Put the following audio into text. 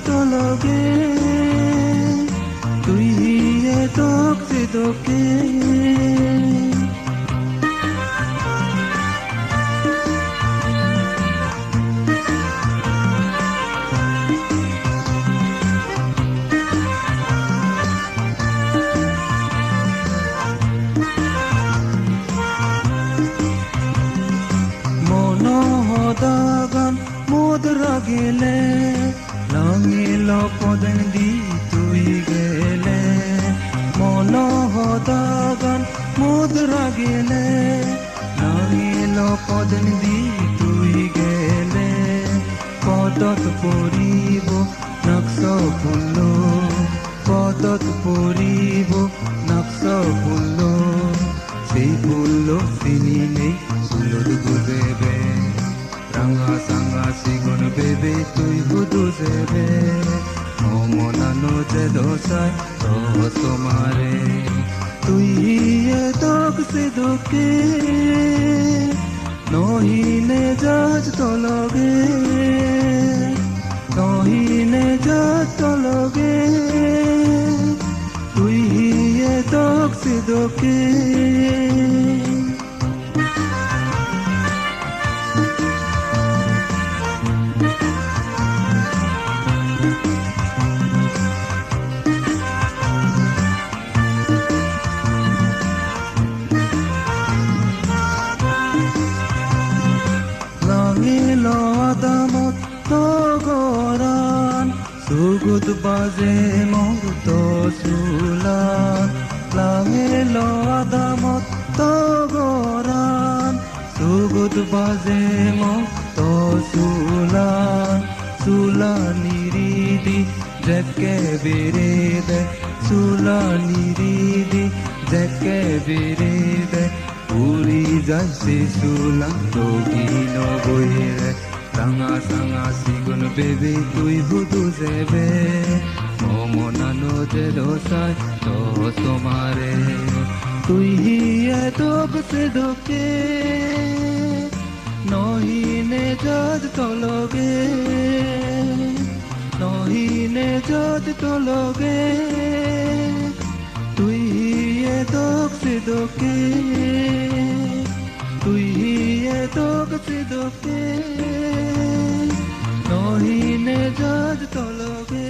তলগে তুই তোক সিদকে মনোহদাগান মুদ্রা গেলে লাঙিল পদন দি তুই গেলে মনোহদাগান মুদ্রা গেলে লাঙিল পদন দি তুই গেলে পদত পরিব নকশ ফুল্ল পদত পরিব নকশ ফুল্ল সেই ফুল্ল চিনিলেই ফুলত বুঝেবে রাঙা সাঙা সিগুন বেবে তুই বুঝেবে মনানো যে দোষায় রহস্য মারে তুই তোক সিদকে নহিনে যাজ তলগে নহিনে যাজ তলগে তুই তোক সিদকে আদামত তগরান সুগুত বাজে মোর তো সুলান লাঙেল আদামত তগরান সুগুত বাজে মোর তো সুলান সুলানিরিদি জেকে বেরেদে সুলানিরিদি জেকে বেরেদে উড়ি যায় সে সুলান যোগিন বইরে রাঙা সাঙা সিগুন বেবে তুই বুধু যাবে মনানো যে দোষায় দোষ তোমারে তুই তোক সিদকে নহিনে যাজ তলগে নহিনে যাজ তলগে তুই তোক সিদকে তুই তোক সিদকে নহিনে যাজ তলগে